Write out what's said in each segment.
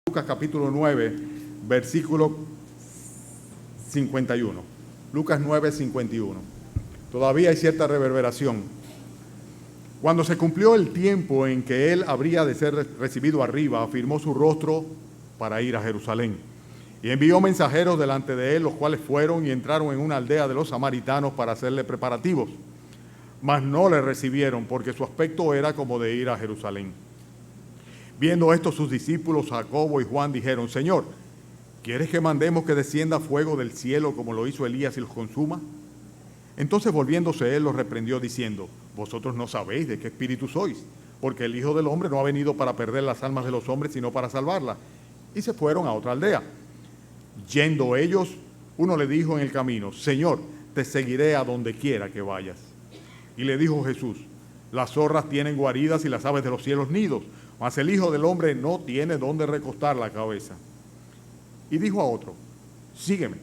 Lucas capítulo 9, versículo 51. Lucas 9, 51. Todavía hay cierta reverberación. Cuando se cumplió el tiempo en que él habría de ser recibido arriba, afirmó su rostro para ir a Jerusalén. Y envió mensajeros delante de él, los cuales fueron y entraron en una aldea de los samaritanos para hacerle preparativos. Mas no le recibieron, porque su aspecto era como de ir a Jerusalén. Viendo esto, sus discípulos Jacobo y Juan dijeron: Señor, ¿quieres que mandemos que descienda fuego del cielo como lo hizo Elías y los consuma? Entonces, volviéndose él, los reprendió diciendo: Vosotros no sabéis de qué espíritu sois, porque el Hijo del Hombre no ha venido para perder las almas de los hombres, sino para salvarlas. Y se fueron a otra aldea. Yendo ellos, uno le dijo en el camino: Señor, te seguiré a donde quiera que vayas. Y le dijo Jesús: Las zorras tienen guaridas y las aves de los cielos nidos, mas el Hijo del Hombre no tiene dónde recostar la cabeza. Y dijo a otro: Sígueme.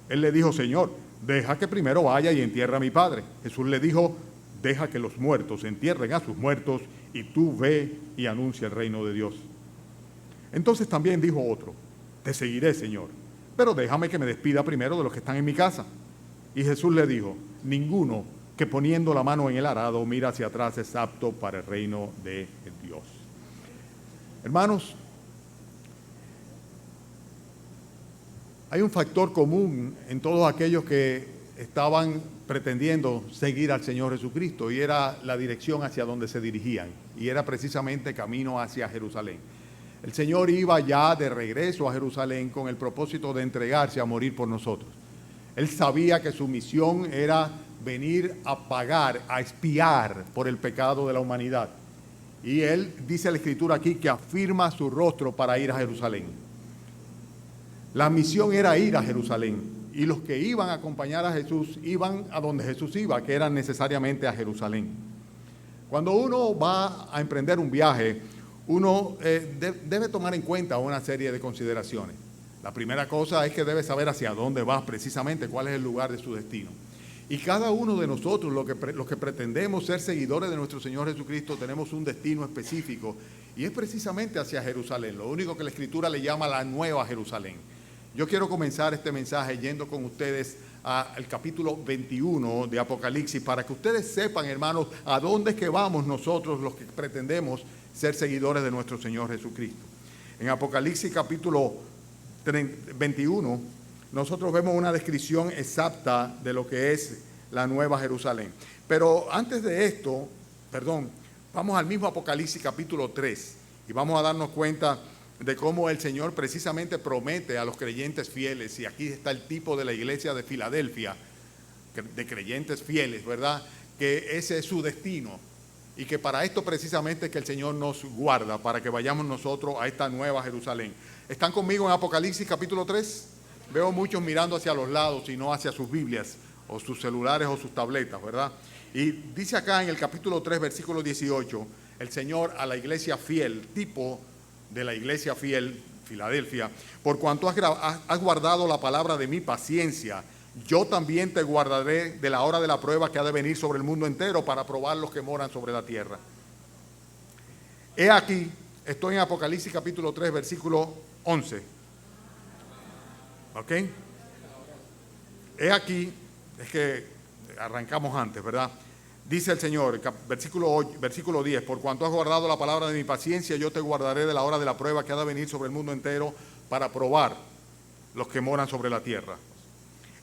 Él le dijo: Señor, deja que primero vaya y entierre a mi padre. Jesús le dijo: Deja que los muertos entierren a sus muertos, y tú ve y anuncia el reino de Dios. Entonces también dijo otro: Te seguiré, Señor, pero déjame que me despida primero de los que están en mi casa. Y Jesús le dijo: Ninguno que poniendo la mano en el arado mira hacia atrás es apto para el reino de Dios. Hermanos, hay un factor común en todos aquellos que estaban pretendiendo seguir al Señor Jesucristo, y era la dirección hacia donde se dirigían, y era precisamente camino hacia Jerusalén. El Señor iba ya de regreso a Jerusalén con el propósito de entregarse a morir por nosotros. Él sabía que su misión era venir a pagar, a expiar por el pecado de la humanidad. Y él, dice la Escritura aquí, que afirma su rostro para ir a Jerusalén. La misión era ir a Jerusalén, y los que iban a acompañar a Jesús iban a donde Jesús iba, que era necesariamente a Jerusalén. Cuando uno va a emprender un viaje, uno debe tomar en cuenta una serie de consideraciones. La primera cosa es que debe saber hacia dónde va precisamente, cuál es el lugar de su destino. Y cada uno de nosotros, los que pretendemos ser seguidores de nuestro Señor Jesucristo, tenemos un destino específico, y es precisamente hacia Jerusalén, lo único que la Escritura le llama la Nueva Jerusalén. Yo quiero comenzar este mensaje yendo con ustedes al capítulo 21 de Apocalipsis, para que ustedes sepan, hermanos, a dónde es que vamos nosotros los que pretendemos ser seguidores de nuestro Señor Jesucristo. En Apocalipsis capítulo 21, nosotros vemos una descripción exacta de lo que es la Nueva Jerusalén. Pero antes de esto, vamos al mismo Apocalipsis capítulo 3 y vamos a darnos cuenta de cómo el Señor precisamente promete a los creyentes fieles, y aquí está el tipo de la iglesia de Filadelfia, de creyentes fieles, ¿verdad? Que ese es su destino, y que para esto precisamente es que el Señor nos guarda, para que vayamos nosotros a esta Nueva Jerusalén. ¿Están conmigo en Apocalipsis capítulo 3? Veo muchos mirando hacia los lados y no hacia sus Biblias, o sus celulares, o sus tabletas, ¿verdad? Y dice acá en el capítulo 3, versículo 18, el Señor a la iglesia fiel, tipo de la iglesia fiel, Filadelfia: Por cuanto has guardado la palabra de mi paciencia, yo también te guardaré de la hora de la prueba que ha de venir sobre el mundo entero, para probar los que moran sobre la tierra. He aquí, estoy en Apocalipsis capítulo 3, versículo 11. ¿Ok? He aquí, es que arrancamos antes, ¿verdad? Dice el Señor, versículo 10, por cuanto has guardado la palabra de mi paciencia, yo te guardaré de la hora de la prueba que ha de venir sobre el mundo entero, para probar los que moran sobre la tierra.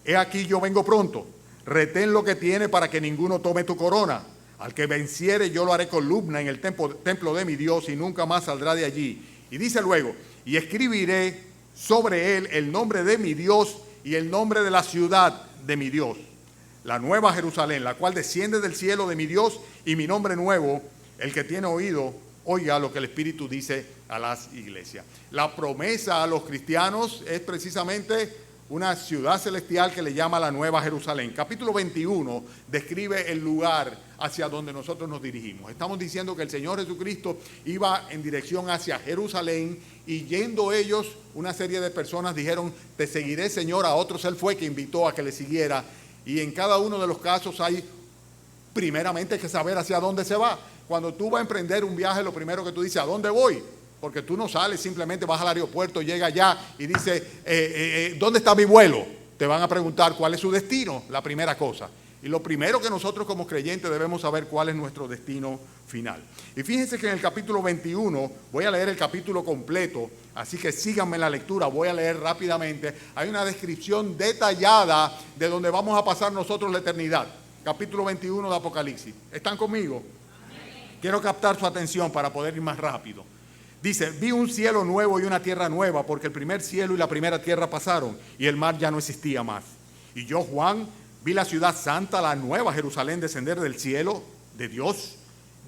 He aquí, yo vengo pronto, retén lo que tiene para que ninguno tome tu corona. Al que venciere, yo lo haré columna en el templo de mi Dios, y nunca más saldrá de allí. Y dice luego: y escribiré sobre él el nombre de mi Dios y el nombre de la ciudad de mi Dios, la Nueva Jerusalén, la cual desciende del cielo de mi Dios, y mi nombre nuevo. El que tiene oído, oiga lo que el Espíritu dice a las iglesias. La promesa a los cristianos es precisamente una ciudad celestial que le llama la Nueva Jerusalén. Capítulo 21 describe el lugar hacia donde nosotros nos dirigimos. Estamos diciendo que el Señor Jesucristo iba en dirección hacia Jerusalén, y yendo ellos, una serie de personas dijeron: Te seguiré, Señor. A otros él fue que invitó a que le siguiera. Y en cada uno de los casos hay primeramente que saber hacia dónde se va. Cuando tú vas a emprender un viaje, lo primero que tú dices: ¿a dónde voy? Porque tú no sales, simplemente vas al aeropuerto, llega allá y dice, ¿dónde está mi vuelo? Te van a preguntar cuál es su destino, la primera cosa. Y lo primero que nosotros como creyentes debemos saber cuál es nuestro destino final. Y fíjense que en el capítulo 21, voy a leer el capítulo completo, así que síganme en la lectura, voy a leer rápidamente. Hay una descripción detallada de donde vamos a pasar nosotros la eternidad. Capítulo 21 de Apocalipsis. ¿Están conmigo? Amén. Quiero captar su atención para poder ir más rápido. Dice, vi un cielo nuevo y una tierra nueva, porque el primer cielo y la primera tierra pasaron, y el mar ya no existía más. Y yo, Juan, vi la ciudad santa, la nueva Jerusalén, descender del cielo de Dios,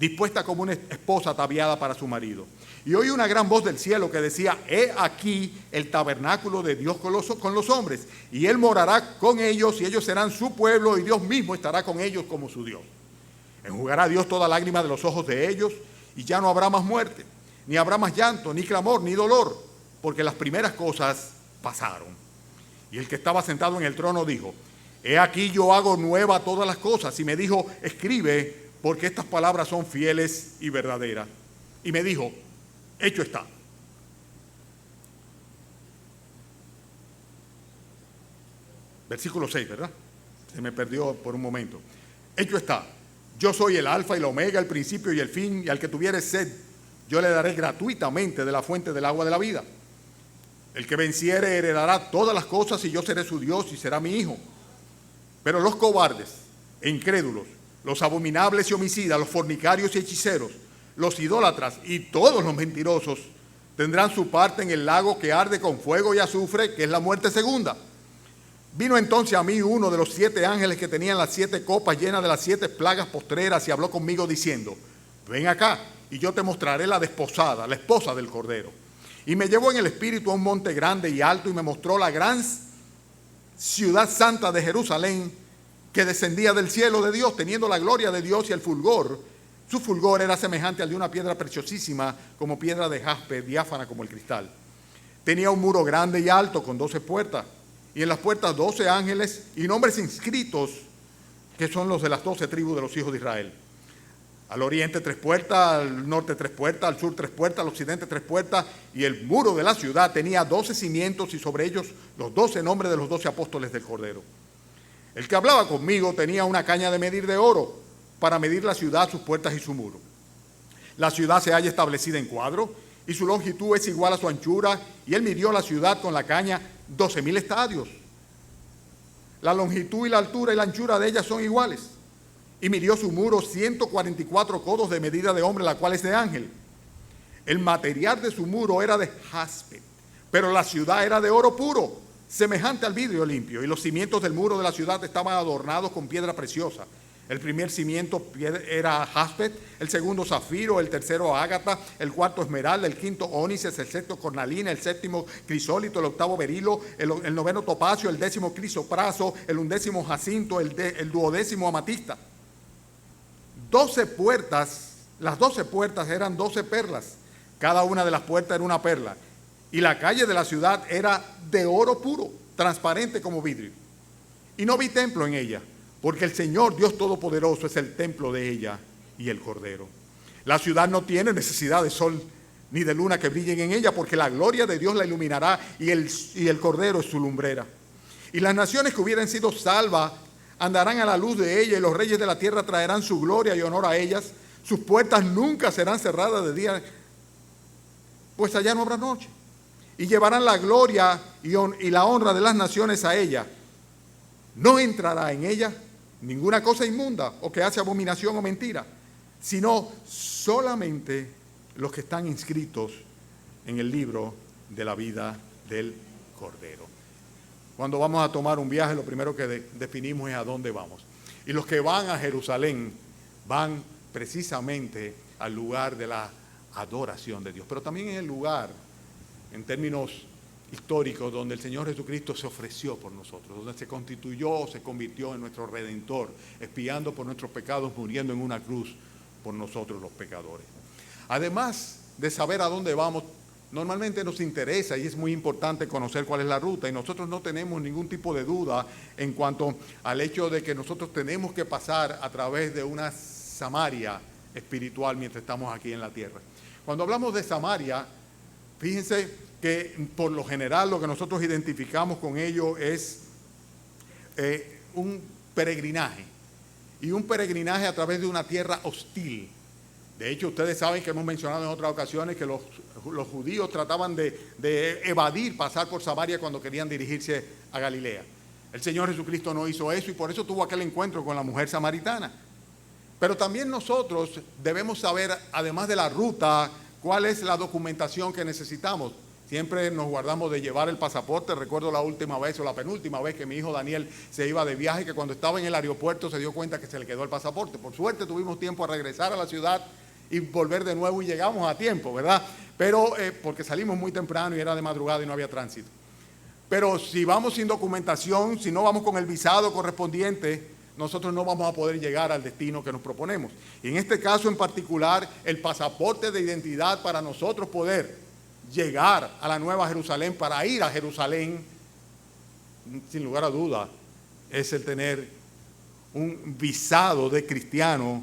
dispuesta como una esposa ataviada para su marido. Y oí una gran voz del cielo que decía, he aquí el tabernáculo de Dios con los hombres, y Él morará con ellos, y ellos serán su pueblo, y Dios mismo estará con ellos como su Dios. Enjugará Dios toda lágrima de los ojos de ellos, y ya no habrá más muerte, ni habrá más llanto, ni clamor, ni dolor, porque las primeras cosas pasaron. Y el que estaba sentado en el trono dijo, he aquí yo hago nueva todas las cosas. Y me dijo, escribe, porque estas palabras son fieles y verdaderas. Y me dijo, hecho está. Versículo 6, ¿verdad? Se me perdió por un momento. Hecho está. Yo soy el alfa y el omega, el principio y el fin, y al que tuviere sed, yo le daré gratuitamente de la fuente del agua de la vida. El que venciere heredará todas las cosas, y yo seré su Dios y será mi hijo. Pero los cobardes e incrédulos, los abominables y homicidas, los fornicarios y hechiceros, los idólatras y todos los mentirosos tendrán su parte en el lago que arde con fuego y azufre, que es la muerte segunda. Vino entonces a mí uno de los 7 ángeles que tenían las 7 copas llenas de las 7 plagas postreras, y habló conmigo diciendo, ven acá, y yo te mostraré la desposada, la esposa del Cordero. Y me llevó en el espíritu a un monte grande y alto, y me mostró la gran ciudad santa de Jerusalén, que descendía del cielo de Dios, teniendo la gloria de Dios y el fulgor. Su fulgor era semejante al de una piedra preciosísima, como piedra de jaspe, diáfana como el cristal. Tenía un muro grande y alto, con 12 puertas, y en las puertas 12 ángeles, y nombres inscritos, que son los de las 12 tribus de los hijos de Israel. Al oriente 3 puertas, al norte 3 puertas, al sur 3 puertas, al occidente 3 puertas, y el muro de la ciudad tenía 12 cimientos, y sobre ellos los 12 nombres de los 12 apóstoles del Cordero. El que hablaba conmigo tenía una caña de medir de oro para medir la ciudad, sus puertas y su muro. La ciudad se halla establecida en cuadro, y su longitud es igual a su anchura, y él midió la ciudad con la caña 12,000 estadios. La longitud y la altura y la anchura de ella son iguales. Y midió su muro 144 codos de medida de hombre, la cual es de ángel. El material de su muro era de jaspe, pero la ciudad era de oro puro, semejante al vidrio limpio, y los cimientos del muro de la ciudad estaban adornados con piedra preciosa. El primer cimiento era jaspe, el segundo zafiro, el tercero ágata, el cuarto esmeralda, el quinto ónice, el sexto cornalina, el séptimo crisólito, el octavo berilo, el noveno topacio, el 10º crisopraso, el 11º jacinto, el 12º amatista. 12 puertas, las 12 puertas eran 12 perlas, cada una de las puertas era una perla, y la calle de la ciudad era de oro puro, transparente como vidrio. Y no vi templo en ella, porque el Señor Dios Todopoderoso es el templo de ella y el Cordero. La ciudad no tiene necesidad de sol ni de luna que brillen en ella, porque la gloria de Dios la iluminará, y el Cordero es su lumbrera. Y las naciones que hubieran sido salvas andarán a la luz de ella, y los reyes de la tierra traerán su gloria y honor a ellas. Sus puertas nunca serán cerradas de día, pues allá no habrá noche. Y llevarán la gloria y la honra de las naciones a ella. No entrará en ella ninguna cosa inmunda o que hace abominación o mentira, sino solamente los que están inscritos en el libro de la vida del Cordero. Cuando vamos a tomar un viaje, lo primero que definimos es a dónde vamos. Y los que van a Jerusalén van precisamente al lugar de la adoración de Dios, pero también es el lugar, en términos históricos, donde el Señor Jesucristo se ofreció por nosotros, donde se constituyó, se convirtió en nuestro Redentor, expiando por nuestros pecados, muriendo en una cruz por nosotros los pecadores. Además de saber a dónde vamos, normalmente nos interesa y es muy importante conocer cuál es la ruta, y nosotros no tenemos ningún tipo de duda en cuanto al hecho de que nosotros tenemos que pasar a través de una Samaria espiritual mientras estamos aquí en la tierra. Cuando hablamos de Samaria, Fíjense que por lo general lo que nosotros identificamos con ello es un peregrinaje, y un peregrinaje a través de una tierra hostil. De hecho, ustedes saben que hemos mencionado en otras ocasiones que los judíos trataban de evadir pasar por Samaria cuando querían dirigirse a Galilea. El Señor Jesucristo no hizo eso y por eso tuvo aquel encuentro con la mujer samaritana. Pero también nosotros debemos saber, además de la ruta, cuál es la documentación que necesitamos. Siempre nos guardamos de llevar el pasaporte. Recuerdo la última vez o la penúltima vez que mi hijo Daniel se iba de viaje, que cuando estaba en el aeropuerto se dio cuenta que se le quedó el pasaporte. Por suerte tuvimos tiempo a regresar a la ciudad y volver de nuevo y llegamos a tiempo, ¿verdad? Pero porque salimos muy temprano y era de madrugada y no había tránsito. Pero si vamos sin documentación, si no vamos con el visado correspondiente, nosotros no vamos a poder llegar al destino que nos proponemos. Y en este caso en particular, el pasaporte de identidad para nosotros poder llegar a la Nueva Jerusalén, para ir a Jerusalén, sin lugar a duda, es el tener un visado de cristiano,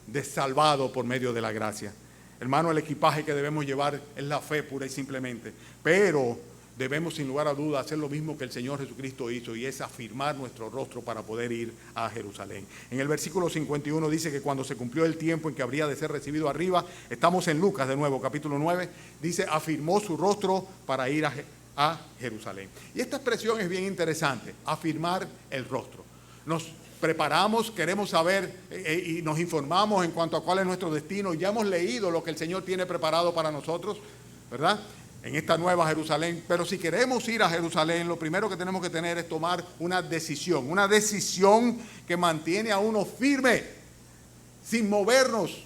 de salvado por medio de la gracia. Hermano, el equipaje que debemos llevar es la fe pura y simplemente, pero debemos sin lugar a duda hacer lo mismo que el Señor Jesucristo hizo, y es afirmar nuestro rostro para poder ir a Jerusalén. En el versículo 51 dice que cuando se cumplió el tiempo en que habría de ser recibido arriba, estamos en Lucas de nuevo, capítulo 9, dice, afirmó su rostro para ir a Jerusalén. Y esta expresión es bien interesante, afirmar el rostro. Nos preparamos, queremos saber y nos informamos en cuanto a cuál es nuestro destino. Ya hemos leído lo que el Señor tiene preparado para nosotros, ¿verdad?, en esta Nueva Jerusalén. Pero si queremos ir a Jerusalén, lo primero que tenemos que tener es tomar una decisión que mantiene a uno firme, sin movernos,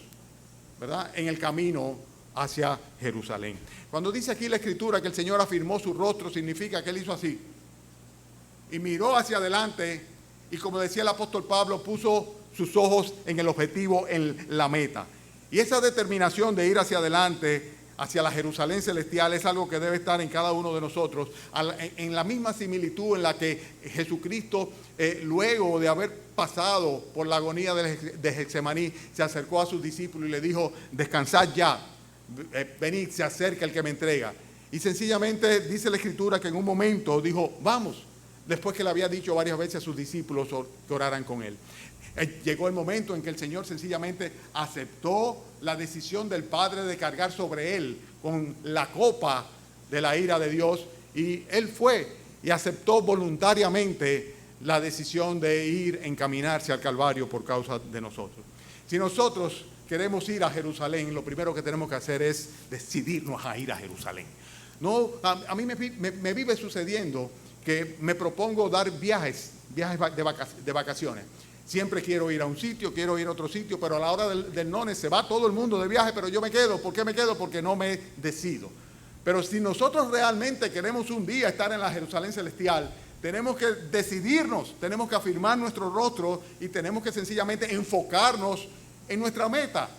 ¿verdad?, en el camino hacia Jerusalén. Cuando dice aquí la Escritura que el Señor afirmó su rostro, significa que Él hizo así y miró hacia adelante, y como decía el apóstol Pablo, puso sus ojos en el objetivo, en la meta. Y esa determinación de ir hacia adelante, hacia la Jerusalén celestial, es algo que debe estar en cada uno de nosotros, en la misma similitud en la que Jesucristo, luego de haber pasado por la agonía de Getsemaní, se acercó a sus discípulos y le dijo, descansad ya, venid, se acerca el que me entrega. Y sencillamente dice la Escritura que en un momento dijo, vamos, después que le había dicho varias veces a sus discípulos que oraran con él. Llegó el momento en que el Señor sencillamente aceptó la decisión del Padre de cargar sobre él con la copa de la ira de Dios, y él fue y aceptó voluntariamente la decisión de ir, encaminarse al Calvario por causa de nosotros. Si nosotros queremos ir a Jerusalén, lo primero que tenemos que hacer es decidirnos a ir a Jerusalén. No, a mí me vive sucediendo que me propongo dar viajes de vacaciones. Siempre quiero ir a un sitio, quiero ir a otro sitio, pero a la hora del nones se va todo el mundo de viaje, pero yo me quedo. ¿Por qué me quedo? Porque no me decido. Pero si nosotros realmente queremos un día estar en la Jerusalén celestial, tenemos que decidirnos, tenemos que afirmar nuestro rostro y tenemos que sencillamente enfocarnos en nuestra meta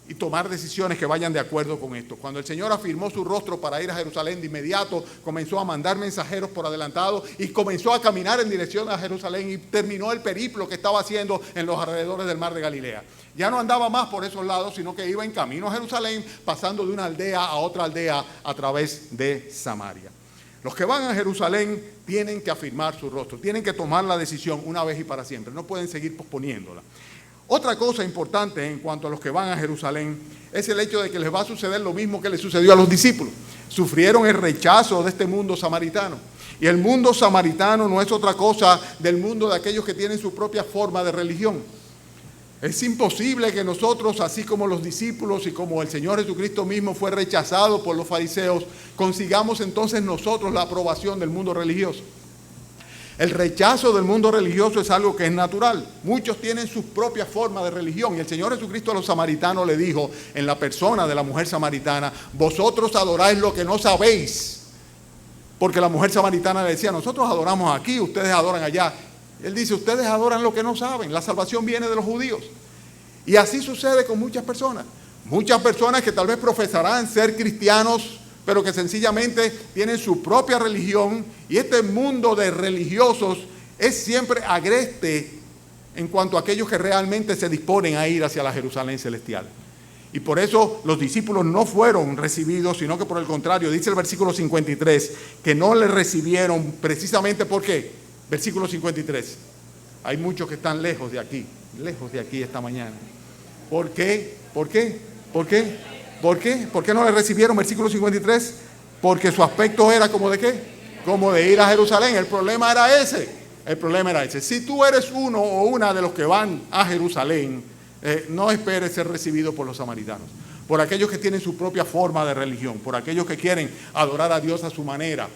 y tomar decisiones que vayan de acuerdo con esto. Cuando el Señor afirmó su rostro para ir a Jerusalén, de inmediato comenzó a mandar mensajeros por adelantado y comenzó a caminar en dirección a Jerusalén y terminó el periplo que estaba haciendo en los alrededores del mar de Galilea. Ya no andaba más por esos lados, sino que iba en camino a Jerusalén, pasando de una aldea a otra aldea a través de Samaria. Los que van a Jerusalén tienen que afirmar su rostro, tienen que tomar la decisión una vez y para siempre, no pueden seguir posponiéndola. Otra cosa importante en cuanto a los que van a Jerusalén es el hecho de que les va a suceder lo mismo que les sucedió a los discípulos. Sufrieron el rechazo de este mundo samaritano. Y el mundo samaritano no es otra cosa del mundo de aquellos que tienen su propia forma de religión. Es imposible que nosotros, así como los discípulos y como el Señor Jesucristo mismo fue rechazado por los fariseos, consigamos entonces nosotros la aprobación del mundo religioso. El rechazo del mundo religioso es algo que es natural. Muchos tienen su propia forma de religión. Y el Señor Jesucristo a los samaritanos le dijo, en la persona de la mujer samaritana, vosotros adoráis lo que no sabéis. Porque la mujer samaritana le decía, nosotros adoramos aquí, ustedes adoran allá. Él dice, ustedes adoran lo que no saben. La salvación viene de los judíos. Y así sucede con muchas personas. Muchas personas que tal vez profesarán ser cristianos, pero que sencillamente tienen su propia religión, y este mundo de religiosos es siempre agreste en cuanto a aquellos que realmente se disponen a ir hacia la Jerusalén celestial. Y por eso los discípulos no fueron recibidos, sino que por el contrario, dice el versículo 53, que no le recibieron precisamente ¿por qué? Versículo 53. Hay muchos que están lejos de aquí esta mañana. ¿Por qué? ¿Por qué? ¿Por qué? ¿Por qué? ¿Por qué no le recibieron? Versículo 53. Porque su aspecto era como de ¿qué? Como de ir a Jerusalén. El problema era ese. El problema era ese. Si tú eres uno o una de los que van a Jerusalén, no esperes ser recibido por los samaritanos, por aquellos que tienen su propia forma de religión, por aquellos que quieren adorar a Dios a su manera,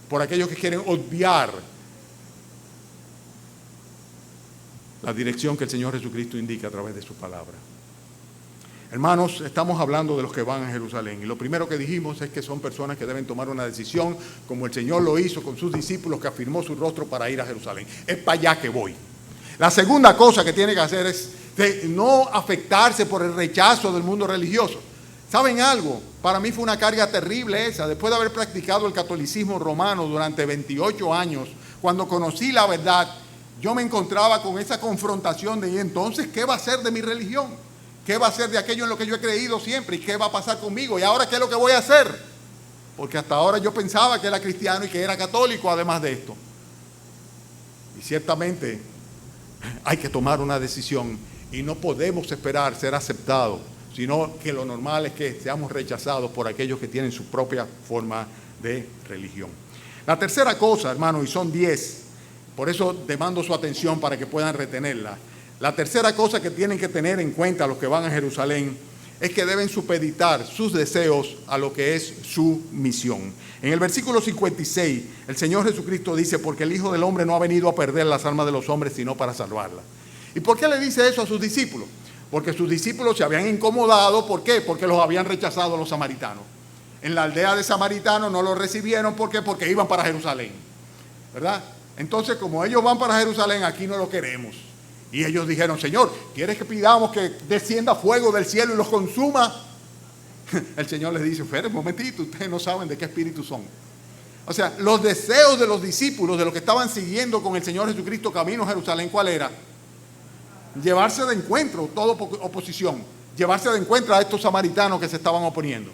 por aquellos que quieren obviar la dirección que el Señor Jesucristo indica a través de su palabra. Hermanos, estamos hablando de los que van a Jerusalén y lo primero que dijimos es que son personas que deben tomar una decisión como el Señor lo hizo con sus discípulos, que afirmó su rostro para ir a Jerusalén. Es para allá que voy. La segunda cosa que tiene que hacer es de no afectarse por el rechazo del mundo religioso. ¿Saben algo? Para mí fue una carga terrible esa. Después de haber practicado el catolicismo romano durante 28 años, cuando conocí la verdad, yo me encontraba con esa confrontación de, ¿y entonces qué va a ser de mi religión? ¿Qué va a ser de aquello en lo que yo he creído siempre? ¿Y qué va a pasar conmigo? ¿Y ahora qué es lo que voy a hacer? Porque hasta ahora yo pensaba que era cristiano y que era católico además de esto. Y ciertamente hay que tomar una decisión y no podemos esperar ser aceptados, sino que lo normal es que seamos rechazados por aquellos que tienen su propia forma de religión. La tercera cosa, hermano, y son 10, por eso demando su atención para que puedan retenerla. La tercera cosa que tienen que tener en cuenta los que van a Jerusalén es que deben supeditar sus deseos a lo que es su misión. En el versículo 56, el Señor Jesucristo dice, porque el Hijo del Hombre no ha venido a perder las almas de los hombres, sino para salvarlas. ¿Y por qué le dice eso a sus discípulos? Porque sus discípulos se habían incomodado. ¿Por qué? Porque los habían rechazado los samaritanos. En la aldea de samaritanos no los recibieron. ¿Por qué? Porque iban para Jerusalén, ¿verdad? Entonces, como ellos van para Jerusalén, aquí no lo queremos. Y ellos dijeron, Señor, ¿quieres que pidamos que descienda fuego del cielo y los consuma? El Señor les dice, esperen un momentito, ustedes no saben de qué espíritu son. O sea, los deseos de los discípulos, de los que estaban siguiendo con el Señor Jesucristo camino a Jerusalén, ¿cuál era? Llevarse de encuentro toda oposición, llevarse de encuentro a estos samaritanos que se estaban oponiendo.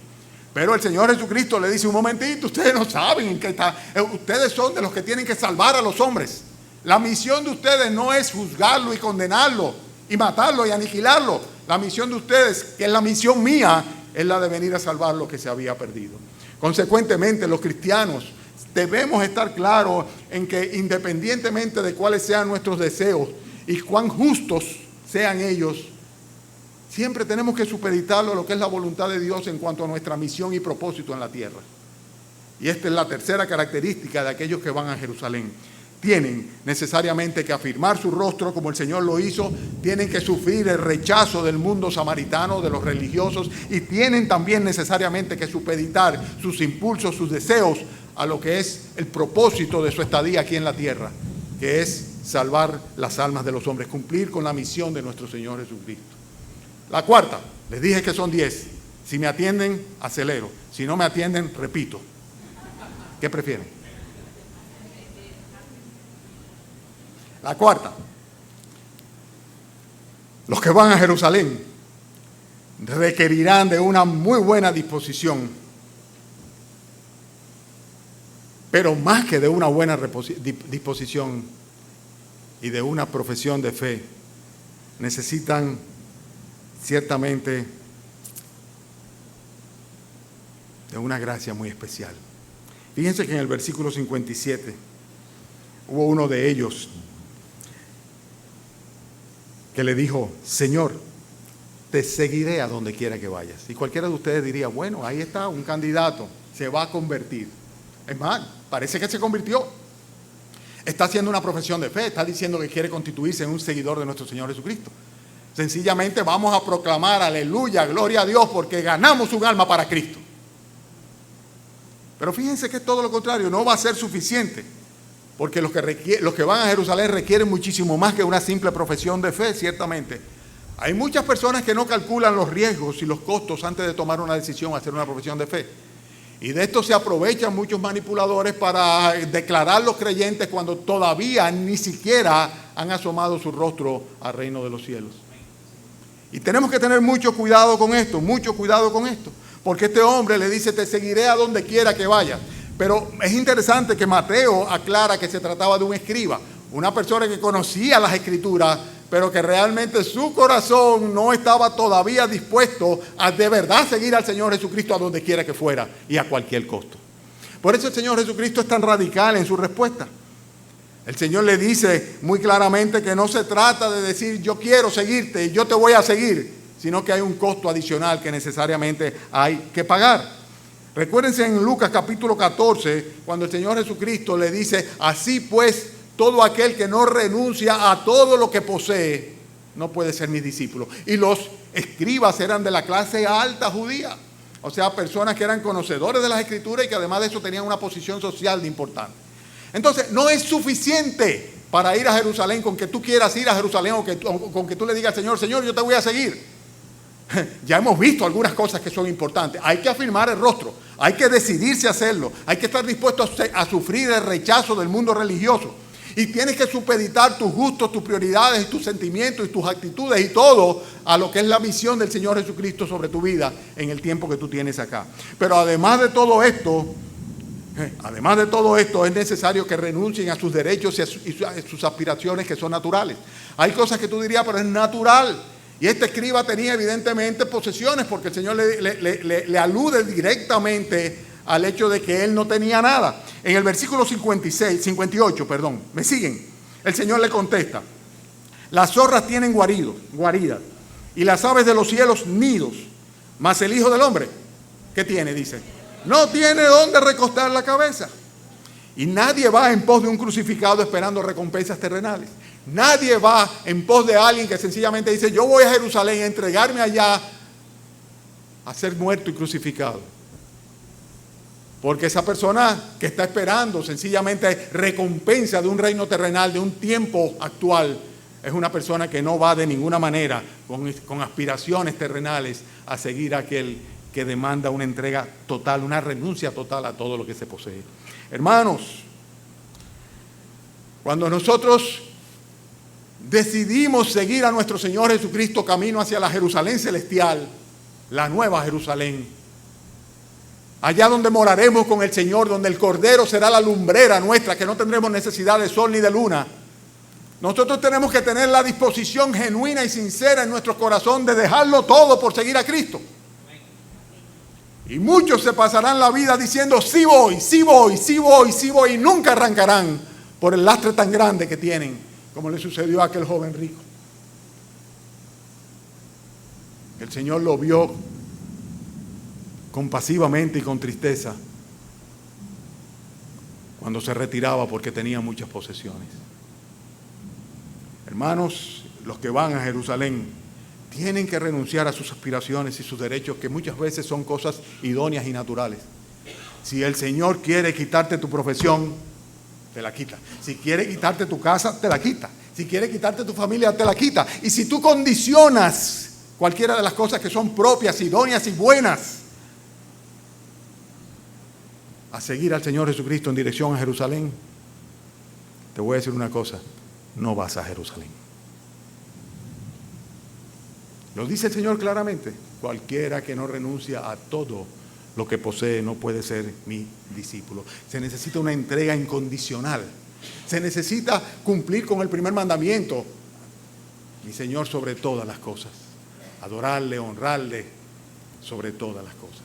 Pero el Señor Jesucristo le dice, un momentito, ustedes no saben en qué está. Ustedes son de los que tienen que salvar a los hombres. La misión de ustedes no es juzgarlo y condenarlo y matarlo y aniquilarlo. La misión de ustedes, que es la misión mía, es la de venir a salvar lo que se había perdido. Consecuentemente, los cristianos debemos estar claros en que independientemente de cuáles sean nuestros deseos y cuán justos sean ellos, siempre tenemos que supeditarlo a lo que es la voluntad de Dios en cuanto a nuestra misión y propósito en la tierra. Y esta es la tercera característica de aquellos que van a Jerusalén. Tienen necesariamente que afirmar su rostro como el Señor lo hizo, tienen que sufrir el rechazo del mundo samaritano, de los religiosos, y tienen también necesariamente que supeditar sus impulsos, sus deseos a lo que es el propósito de su estadía aquí en la tierra, que es salvar las almas de los hombres, cumplir con la misión de nuestro Señor Jesucristo. La cuarta, les dije que son 10. Si me atienden, acelero. Si no me atienden, repito. ¿Qué prefieren? La cuarta, los que van a Jerusalén requerirán de una muy buena disposición, pero más que de una buena disposición y de una profesión de fe, necesitan ciertamente de una gracia muy especial. Fíjense que en el versículo 57 hubo uno de ellos que le dijo, Señor, te seguiré a donde quiera que vayas. Y cualquiera de ustedes diría, bueno, ahí está un candidato, se va a convertir. Es más, parece que se convirtió. Está haciendo una profesión de fe, está diciendo que quiere constituirse en un seguidor de nuestro Señor Jesucristo. Sencillamente vamos a proclamar, aleluya, gloria a Dios, porque ganamos un alma para Cristo. Pero fíjense que es todo lo contrario, no va a ser suficiente. Porque los que van a Jerusalén requieren muchísimo más que una simple profesión de fe, ciertamente. Hay muchas personas que no calculan los riesgos y los costos antes de tomar una decisión, hacer una profesión de fe. Y de esto se aprovechan muchos manipuladores para declarar los creyentes cuando todavía ni siquiera han asomado su rostro al reino de los cielos. Y tenemos que tener mucho cuidado con esto, porque este hombre le dice, te seguiré a donde quiera que vayas. Pero es interesante que Mateo aclara que se trataba de un escriba, una persona que conocía las Escrituras, pero que realmente su corazón no estaba todavía dispuesto a de verdad seguir al Señor Jesucristo a donde quiera que fuera y a cualquier costo. Por eso el Señor Jesucristo es tan radical en su respuesta. El Señor le dice muy claramente que no se trata de decir yo quiero seguirte y yo te voy a seguir, sino que hay un costo adicional que necesariamente hay que pagar. Recuérdense en Lucas capítulo 14, cuando el Señor Jesucristo le dice, así pues, todo aquel que no renuncia a todo lo que posee, no puede ser mi discípulo. Y los escribas eran de la clase alta judía, o sea, personas que eran conocedores de las Escrituras y que además de eso tenían una posición social de importante. Entonces, no es suficiente para ir a Jerusalén con que tú quieras ir a Jerusalén o con que tú le digas al Señor, Señor, yo te voy a seguir. Ya hemos visto algunas cosas que son importantes. Hay que afirmar el rostro, hay que decidirse a hacerlo, hay que estar dispuesto a sufrir el rechazo del mundo religioso. Y tienes que supeditar tus gustos, tus prioridades, tus sentimientos y tus actitudes y todo a lo que es la misión del Señor Jesucristo sobre tu vida en el tiempo que tú tienes acá. Pero además de todo esto, es necesario que renuncien a sus derechos y a sus aspiraciones que son naturales. Hay cosas que tú dirías, pero es natural. Y este escriba tenía evidentemente posesiones porque el Señor le alude directamente al hecho de que él no tenía nada. En el versículo 58, ¿me siguen? El Señor le contesta, las zorras tienen guaridas, y las aves de los cielos nidos, mas el Hijo del Hombre, ¿qué tiene? Dice, no tiene dónde recostar la cabeza. Y nadie va en pos de un crucificado esperando recompensas terrenales. Nadie va en pos de alguien que sencillamente dice, yo voy a Jerusalén a entregarme allá a ser muerto y crucificado. Porque esa persona que está esperando sencillamente recompensa de un reino terrenal, de un tiempo actual, es una persona que no va de ninguna manera con aspiraciones terrenales a seguir a aquel que demanda una entrega total, una renuncia total a todo lo que se posee. Hermanos, cuando nosotros decidimos seguir a nuestro Señor Jesucristo camino hacia la Jerusalén celestial, la nueva Jerusalén, allá donde moraremos con el Señor, donde el Cordero será la lumbrera nuestra, que no tendremos necesidad de sol ni de luna, nosotros tenemos que tener la disposición genuina y sincera en nuestro corazón de dejarlo todo por seguir a Cristo. Y muchos se pasarán la vida diciendo, sí voy, sí voy, sí voy, sí voy, y nunca arrancarán por el lastre tan grande que tienen, como le sucedió a aquel joven rico. El Señor lo vio compasivamente y con tristeza cuando se retiraba porque tenía muchas posesiones. Hermanos, los que van a Jerusalén tienen que renunciar a sus aspiraciones y sus derechos, que muchas veces son cosas idóneas y naturales. Si el Señor quiere quitarte tu profesión, te la quita. Si quiere quitarte tu casa, te la quita. Si quiere quitarte tu familia, te la quita. Y si tú condicionas cualquiera de las cosas que son propias, idóneas y buenas a seguir al Señor Jesucristo en dirección a Jerusalén, te voy a decir una cosa, no vas a Jerusalén. Lo dice el Señor claramente, cualquiera que no renuncia a todo lo que posee no puede ser mi discípulo. Se necesita una entrega incondicional. Se necesita cumplir con el primer mandamiento. Mi Señor sobre todas las cosas. Adorarle, honrarle sobre todas las cosas.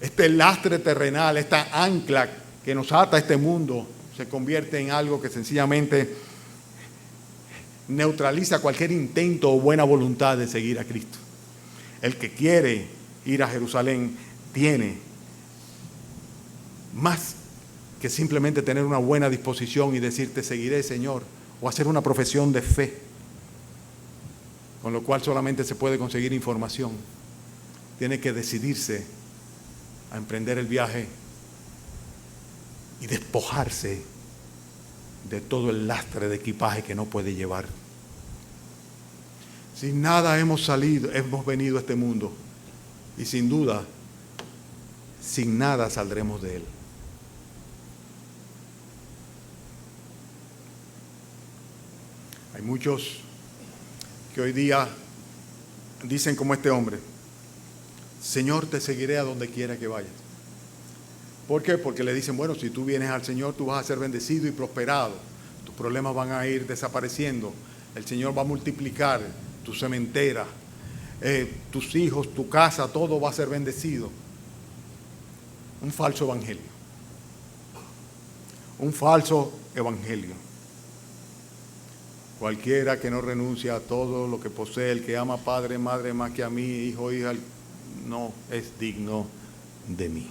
Este lastre terrenal, esta ancla que nos ata a este mundo, se convierte en algo que sencillamente neutraliza cualquier intento o buena voluntad de seguir a Cristo. El que quiere ir a Jerusalén tiene más que simplemente tener una buena disposición y decir te seguiré, Señor, o hacer una profesión de fe, con lo cual solamente se puede conseguir información. Tiene que decidirse a emprender el viaje y despojarse de todo el lastre de equipaje que no puede llevar. Sin nada hemos venido a este mundo y sin duda, sin nada saldremos de él. Hay muchos que hoy día dicen como este hombre: Señor, te seguiré a donde quiera que vayas. ¿Por qué? Porque le dicen, bueno, si tú vienes al Señor, tú vas a ser bendecido y prosperado. Tus problemas van a ir desapareciendo. El Señor va a multiplicar tu cementera, tus hijos, tu casa, todo va a ser bendecido. Un falso evangelio. Un falso evangelio. Cualquiera que no renuncia a todo lo que posee, el que ama padre, madre más que a mí, hijo, hija, no es digno de mí.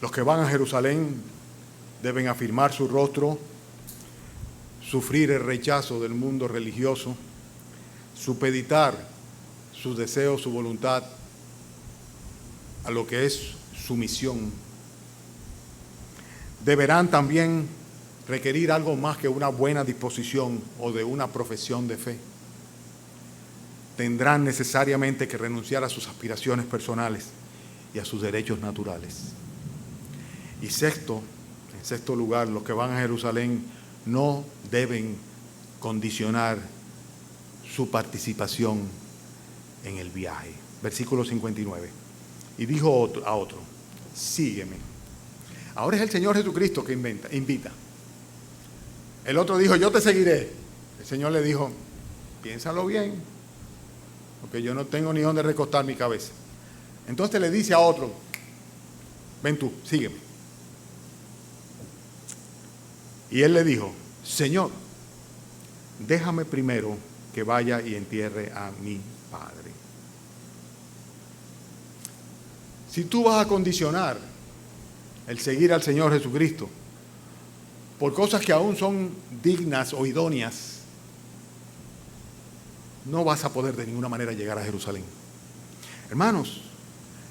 Los que van a Jerusalén deben afirmar su rostro, sufrir el rechazo del mundo religioso, supeditar sus deseos, su voluntad a lo que es su misión. Deberán también requerir algo más que una buena disposición o de una profesión de fe. Tendrán necesariamente que renunciar a sus aspiraciones personales y a sus derechos naturales. Y en sexto lugar, los que van a Jerusalén no deben condicionar su participación en el viaje. Versículo 59. Y dijo a otro: sígueme. Ahora es el Señor Jesucristo que invita. El otro dijo: yo te seguiré. El Señor le dijo: piénsalo bien, porque yo no tengo ni dónde recostar mi cabeza. Entonces le dice a otro: ven tú, sígueme. Y él le dijo: Señor, déjame primero que vaya y entierre a mi padre. Si tú vas a condicionar el seguir al Señor Jesucristo por cosas que aún son dignas o idóneas, no vas a poder de ninguna manera llegar a Jerusalén. Hermanos,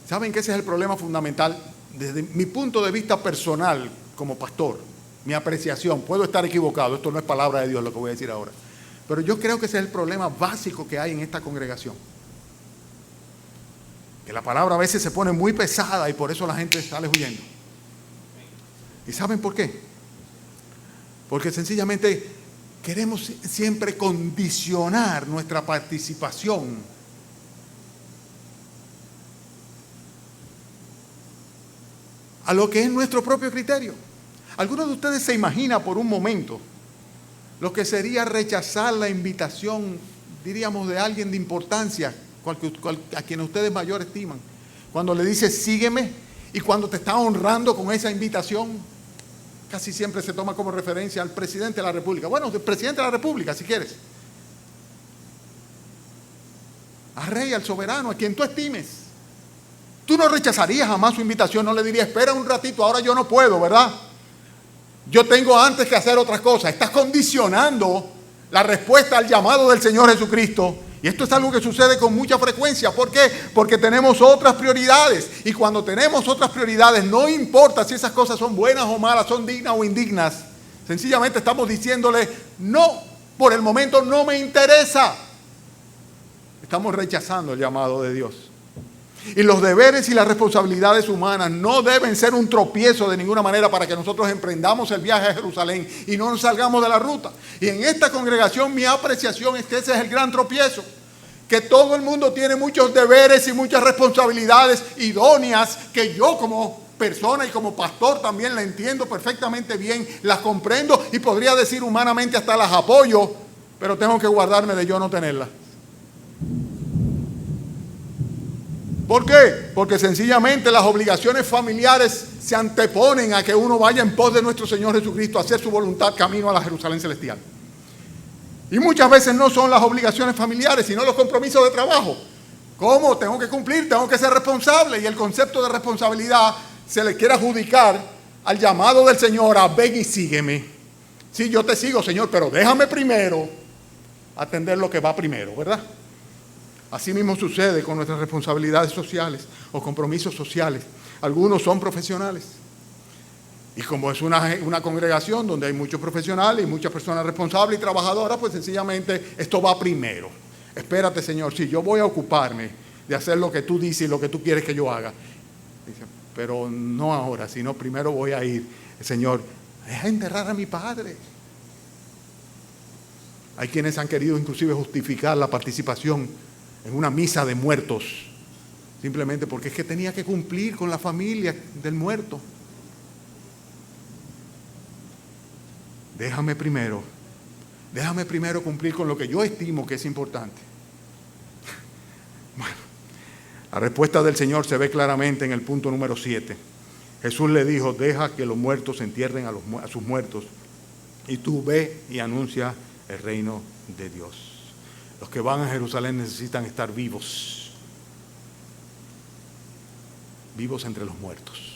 ¿saben que ese es el problema fundamental? Desde mi punto de vista personal como pastor, mi apreciación, puedo estar equivocado, esto no es palabra de Dios lo que voy a decir ahora, pero yo creo que ese es el problema básico que hay en esta congregación. Que la palabra a veces se pone muy pesada y por eso la gente sale huyendo. ¿Y saben por qué? Porque sencillamente queremos siempre condicionar nuestra participación a lo que es nuestro propio criterio. ¿Alguno de ustedes se imagina por un momento lo que sería rechazar la invitación, diríamos, de alguien de importancia, a quien ustedes mayor estiman, cuando le dice sígueme, y cuando te está honrando con esa invitación? Casi siempre se toma como referencia al presidente de la República. Bueno, el presidente de la República, si quieres. Al rey, al soberano, a quien tú estimes. Tú no rechazarías jamás su invitación, no le dirías: espera un ratito, ahora yo no puedo, ¿verdad? Yo tengo antes que hacer otras cosas. Estás condicionando la respuesta al llamado del Señor Jesucristo. Y esto es algo que sucede con mucha frecuencia. ¿Por qué? Porque tenemos otras prioridades. Y cuando tenemos otras prioridades, no importa si esas cosas son buenas o malas, son dignas o indignas. Sencillamente estamos diciéndole: no, por el momento no me interesa. Estamos rechazando el llamado de Dios. Y los deberes y las responsabilidades humanas no deben ser un tropiezo de ninguna manera para que nosotros emprendamos el viaje a Jerusalén y no nos salgamos de la ruta. Y en esta congregación mi apreciación es que ese es el gran tropiezo. Que todo el mundo tiene muchos deberes y muchas responsabilidades idóneas que yo como persona y como pastor también la entiendo perfectamente bien, las comprendo y podría decir humanamente hasta las apoyo, pero tengo que guardarme de yo no tenerlas. ¿Por qué? Porque sencillamente las obligaciones familiares se anteponen a que uno vaya en pos de nuestro Señor Jesucristo a hacer su voluntad camino a la Jerusalén celestial. Y muchas veces no son las obligaciones familiares, sino los compromisos de trabajo. ¿Cómo? Tengo que cumplir, tengo que ser responsable. Y el concepto de responsabilidad se le quiere adjudicar al llamado del Señor a ven y sígueme. Sí, yo te sigo, Señor, pero déjame primero atender lo que va primero, ¿verdad? Así mismo sucede con nuestras responsabilidades sociales o compromisos sociales. Algunos son profesionales. Y como es una congregación donde hay muchos profesionales y muchas personas responsables y trabajadoras, pues sencillamente esto va primero. Espérate, Señor, sí, yo voy a ocuparme de hacer lo que tú dices y lo que tú quieres que yo haga. Dice, pero no ahora, sino primero voy a ir. Señor, deja enterrar a mi padre. Hay quienes han querido inclusive justificar la participación en una misa de muertos, simplemente porque es que tenía que cumplir con la familia del muerto. Déjame primero cumplir con lo que yo estimo que es importante. Bueno, la respuesta del Señor se ve claramente en el punto número 7. Jesús le dijo: deja que los muertos entierren a sus muertos, y tú ve y anuncia el reino de Dios. Los que van a Jerusalén necesitan estar vivos entre los muertos.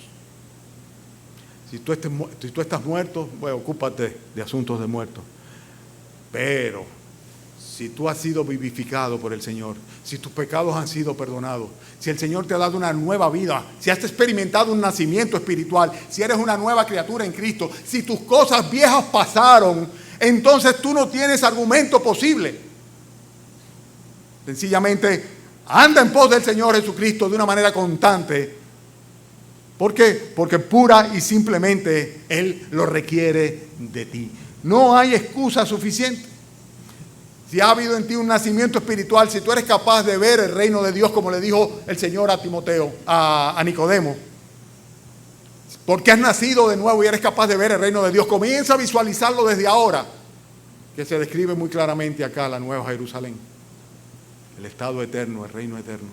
Si tú estás muerto, bueno, ocúpate de asuntos de muertos. Pero si tú has sido vivificado por el Señor, si tus pecados han sido perdonados, si el Señor te ha dado una nueva vida, si has experimentado un nacimiento espiritual, si eres una nueva criatura en Cristo, si tus cosas viejas pasaron, entonces tú no tienes argumento posible. Sencillamente anda en pos del Señor Jesucristo de una manera constante. ¿Por qué? Porque pura y simplemente Él lo requiere de ti. No hay excusa suficiente. Si ha habido en ti un nacimiento espiritual, si tú eres capaz de ver el reino de Dios, como le dijo el Señor a Timoteo, a Nicodemo, porque has nacido de nuevo y eres capaz de ver el reino de Dios, comienza a visualizarlo desde ahora, que se describe muy claramente acá, la Nueva Jerusalén, el estado eterno, el reino eterno.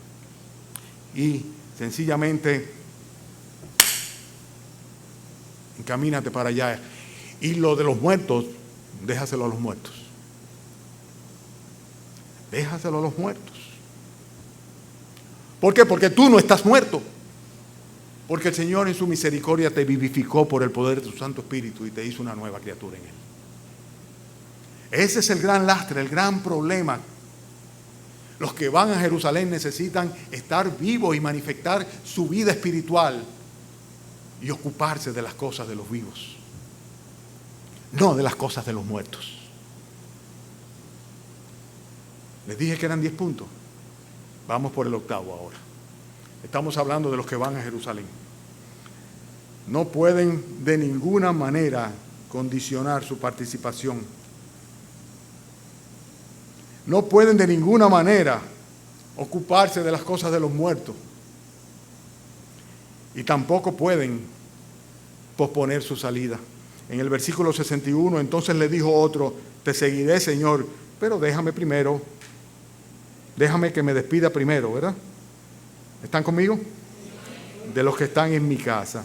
Y sencillamente encamínate para allá. Y lo de los muertos, déjaselo a los muertos. Déjaselo a los muertos. ¿Por qué? Porque tú no estás muerto. Porque el Señor en su misericordia te vivificó por el poder de su Santo Espíritu y te hizo una nueva criatura en Él. Ese es el gran lastre, el gran problema. Los que van a Jerusalén necesitan estar vivos y manifestar su vida espiritual y ocuparse de las cosas de los vivos, no de las cosas de los muertos. Les dije que eran 10 puntos. Vamos por el 8º ahora. Estamos hablando de los que van a Jerusalén. No pueden de ninguna manera condicionar su participación. No pueden de ninguna manera ocuparse de las cosas de los muertos. Y tampoco pueden posponer su salida. En el versículo 61, entonces le dijo otro: te seguiré, Señor, pero déjame que me despida primero, ¿verdad? ¿Están conmigo? De los que están en mi casa.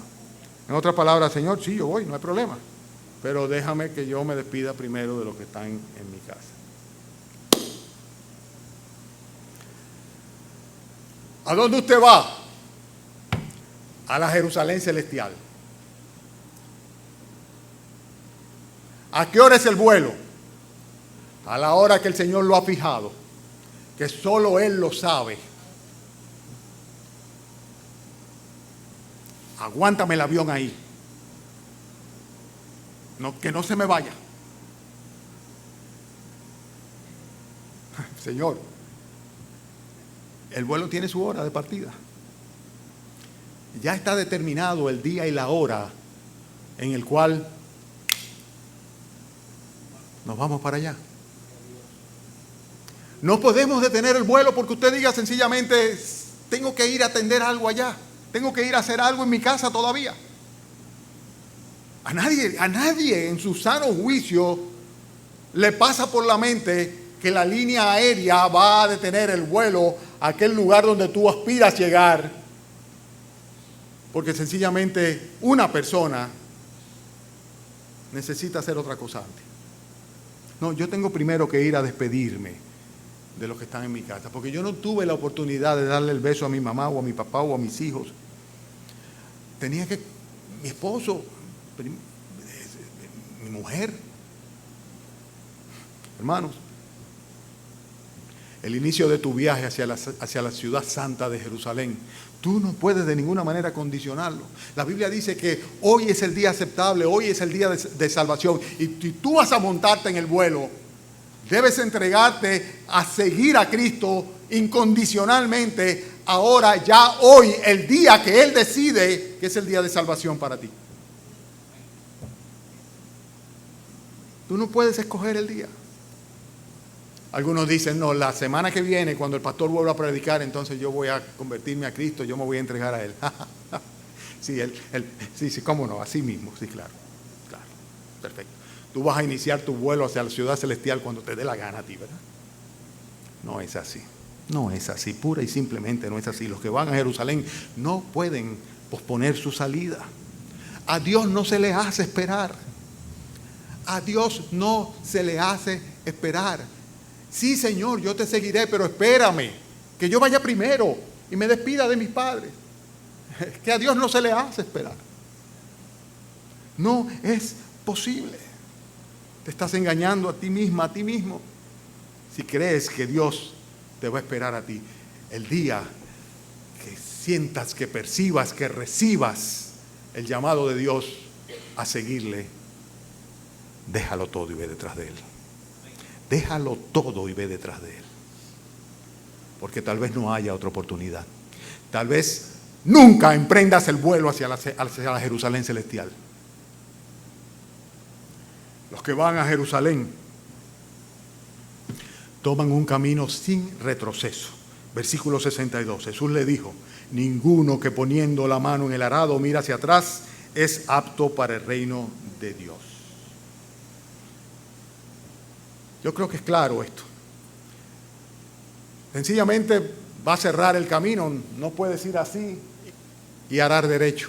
En otras palabras: Señor, sí, yo voy, no hay problema, pero déjame que yo me despida primero de los que están en mi casa. ¿A dónde usted va? A la Jerusalén celestial. ¿A qué hora es el vuelo? A la hora que el Señor lo ha fijado, que solo Él lo sabe. Aguántame el avión ahí. No, que no se me vaya. Señor, el vuelo tiene su hora de partida. Ya está determinado el día y la hora en el cual nos vamos para allá. No podemos detener el vuelo porque usted diga sencillamente: tengo que ir a atender algo allá, tengo que ir a hacer algo en mi casa todavía. A nadie en su sano juicio le pasa por la mente que la línea aérea va a detener el vuelo a aquel lugar donde tú aspiras llegar, porque sencillamente una persona necesita hacer otra cosa antes. No, yo tengo primero que ir a despedirme de los que están en mi casa, porque yo no tuve la oportunidad de darle el beso a mi mamá o a mi papá o a mis hijos. Mi esposo, mi mujer. Hermanos, el inicio de tu viaje hacia la ciudad santa de Jerusalén, tú no puedes de ninguna manera condicionarlo. La Biblia dice que hoy es el día aceptable, hoy es el día de salvación. Y si tú vas a montarte en el vuelo, debes entregarte a seguir a Cristo incondicionalmente, ahora, ya hoy, el día que Él decide que es el día de salvación para ti. Tú no puedes escoger el día. Algunos dicen, no, la semana que viene, cuando el pastor vuelva a predicar, entonces yo voy a convertirme a Cristo, yo me voy a entregar a Él. Sí, cómo no, así mismo, sí, claro, perfecto. Tú vas a iniciar tu vuelo hacia la ciudad celestial cuando te dé la gana a ti, ¿verdad? No es así, no es así, pura y simplemente no es así. Los que van a Jerusalén no pueden posponer su salida. A Dios no se le hace esperar. A Dios no se le hace esperar. Sí, Señor, yo te seguiré, pero espérame, que yo vaya primero y me despida de mis padres. Que a Dios no se le hace esperar. No es posible. Te estás engañando a ti misma, a ti mismo, si crees que Dios te va a esperar a ti. El día que sientas, que percibas, que recibas el llamado de Dios a seguirle, déjalo todo y ve detrás de Él. Déjalo todo y ve detrás de Él. Porque tal vez no haya otra oportunidad. Tal vez nunca emprendas el vuelo hacia la Jerusalén celestial. Los que van a Jerusalén toman un camino sin retroceso. Versículo 62. Jesús le dijo: ninguno que poniendo la mano en el arado mira hacia atrás es apto para el reino de Dios. Yo creo que es claro esto. Sencillamente va a cerrar el camino. No puedes ir así y arar derecho.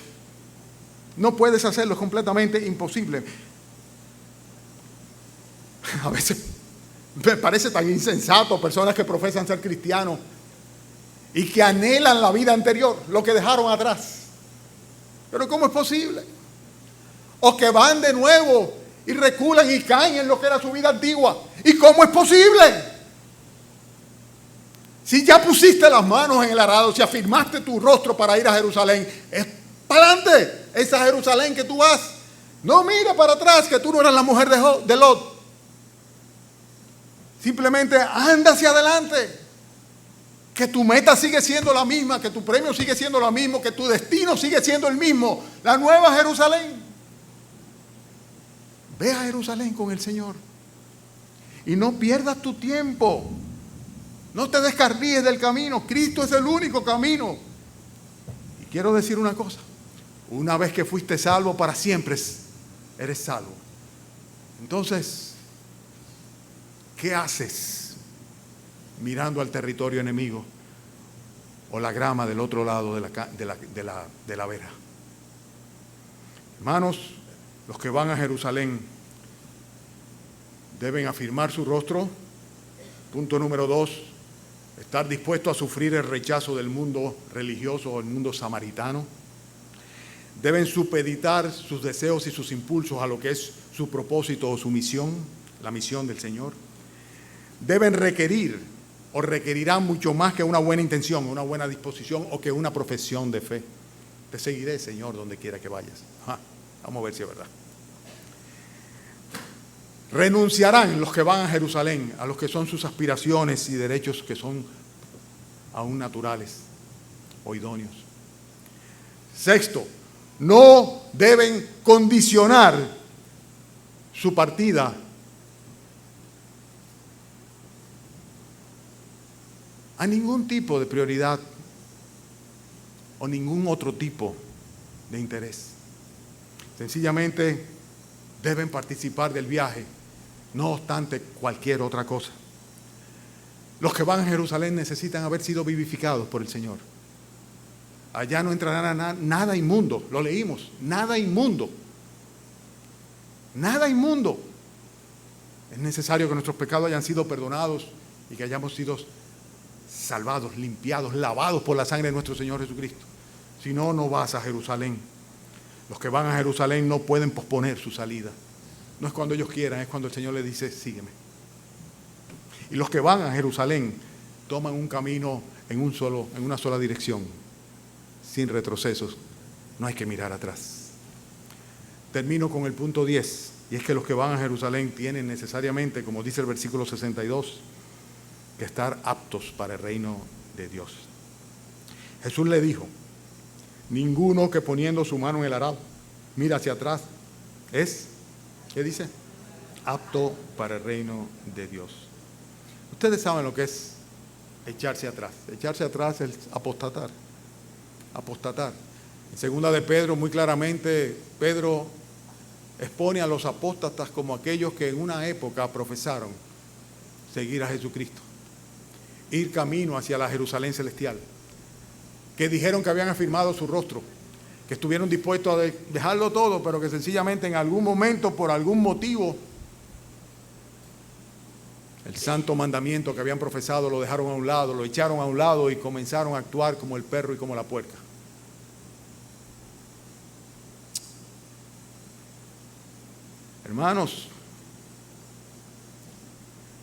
No puedes hacerlo, es completamente imposible. A veces me parece tan insensato personas que profesan ser cristianos y que anhelan la vida anterior, lo que dejaron atrás. Pero ¿cómo es posible? O que van de nuevo y reculan y caen en lo que era su vida antigua. ¿Y cómo es posible? Si ya pusiste las manos en el arado, si afirmaste tu rostro para ir a Jerusalén, es para adelante, esa Jerusalén que tú vas. No mira para atrás, que tú no eras la mujer de Lot. Simplemente anda hacia adelante. Que tu meta sigue siendo la misma, que tu premio sigue siendo lo mismo, que tu destino sigue siendo el mismo. La nueva Jerusalén. Ve a Jerusalén con el Señor. Y no pierdas tu tiempo. No te descarríes del camino. Cristo es el único camino. Y quiero decir una cosa. Una vez que fuiste salvo, para siempre eres salvo. Entonces, ¿qué haces mirando al territorio enemigo o la grama del otro lado de la vera? Hermanos, los que van a Jerusalén deben afirmar su rostro. Punto número 2, estar dispuesto a sufrir el rechazo del mundo religioso o el mundo samaritano. Deben supeditar sus deseos y sus impulsos a lo que es su propósito o su misión, la misión del Señor. Deben requerir o requerirán mucho más que una buena intención, una buena disposición o que una profesión de fe. Te seguiré, Señor, donde quiera que vayas. Vamos a ver si es verdad. Renunciarán los que van a Jerusalén a los que son sus aspiraciones y derechos que son aún naturales o idóneos. 6, no deben condicionar su partida a ningún tipo de prioridad o ningún otro tipo de interés. Sencillamente deben participar del viaje, no obstante cualquier otra cosa. Los que van a Jerusalén necesitan haber sido vivificados por el Señor. Allá no entrará nada inmundo, lo leímos, nada inmundo. Nada inmundo. Es necesario que nuestros pecados hayan sido perdonados y que hayamos sido salvados, limpiados, lavados por la sangre de nuestro Señor Jesucristo. Si no, no vas a Jerusalén. Los que van a Jerusalén no pueden posponer su salida. No es cuando ellos quieran, es cuando el Señor les dice, sígueme. Y los que van a Jerusalén toman un camino en una sola dirección, sin retrocesos. No hay que mirar atrás. Termino con el punto 10, y es que los que van a Jerusalén tienen necesariamente, como dice el versículo 62, que estar aptos para el reino de Dios. Jesús le dijo, ninguno que poniendo su mano en el arado mira hacia atrás es, ¿qué dice? Apto para el reino de Dios. Ustedes saben lo que es echarse atrás. Echarse atrás es apostatar. Apostatar. En segunda de Pedro, muy claramente, Pedro expone a los apóstatas como aquellos que en una época profesaron seguir a Jesucristo, ir camino hacia la Jerusalén celestial, que dijeron que habían afirmado su rostro, que estuvieron dispuestos a dejarlo todo, pero que sencillamente en algún momento, por algún motivo, el santo mandamiento que habían profesado lo dejaron a un lado, lo echaron a un lado y comenzaron a actuar como el perro y como la puerca. Hermanos,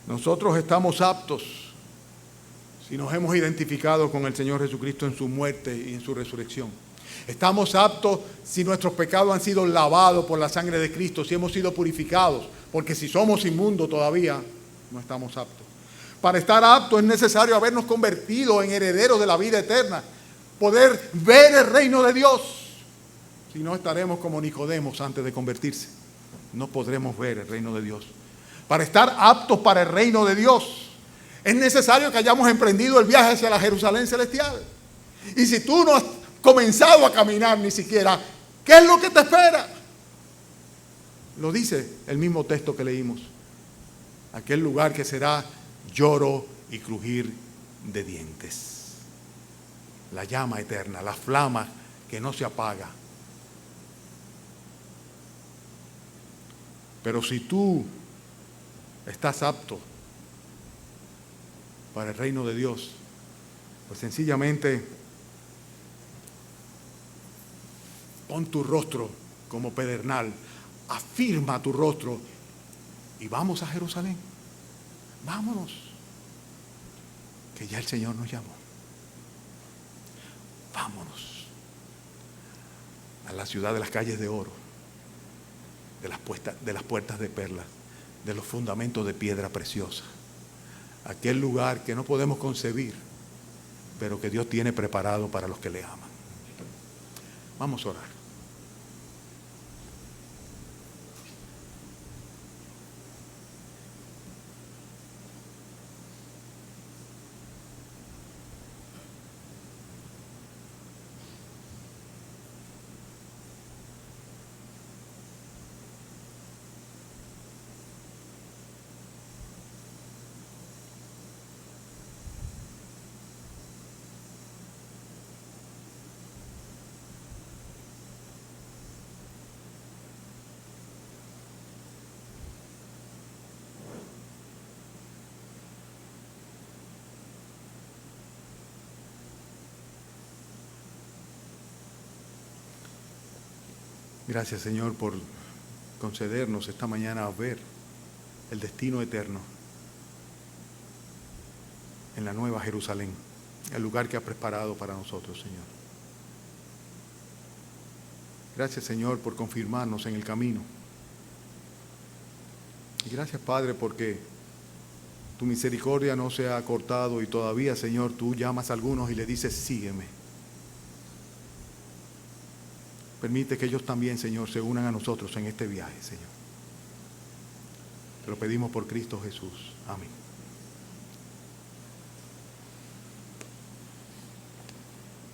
nosotros estamos aptos, si nos hemos identificado con el Señor Jesucristo en su muerte y en su resurrección. Estamos aptos si nuestros pecados han sido lavados por la sangre de Cristo, si hemos sido purificados, porque si somos inmundos todavía no estamos aptos. Para estar aptos es necesario habernos convertido en herederos de la vida eterna, poder ver el reino de Dios. Si no, estaremos como Nicodemos antes de convertirse. No podremos ver el reino de Dios. Para estar aptos para el reino de Dios, es necesario que hayamos emprendido el viaje hacia la Jerusalén celestial. Y si tú no has comenzado a caminar ni siquiera, ¿qué es lo que te espera? Lo dice el mismo texto que leímos. Aquel lugar que será lloro y crujir de dientes. La llama eterna, la flama que no se apaga. Pero si tú estás apto para el reino de Dios, pues sencillamente pon tu rostro como pedernal, afirma tu rostro y vamos a Jerusalén. Vámonos, que ya el Señor nos llamó. Vámonos a la ciudad de las calles de oro, de las puertas de perlas, de los fundamentos de piedra preciosa. Aquel lugar que no podemos concebir, pero que Dios tiene preparado para los que le aman. Vamos a orar. Gracias, Señor, por concedernos esta mañana a ver el destino eterno en la Nueva Jerusalén, el lugar que has preparado para nosotros, Señor. Gracias, Señor, por confirmarnos en el camino. Y gracias, Padre, porque tu misericordia no se ha acortado y todavía, Señor, tú llamas a algunos y le dices, sígueme. Permite que ellos también, Señor, se unan a nosotros en este viaje, Señor. Te lo pedimos por Cristo Jesús. Amén.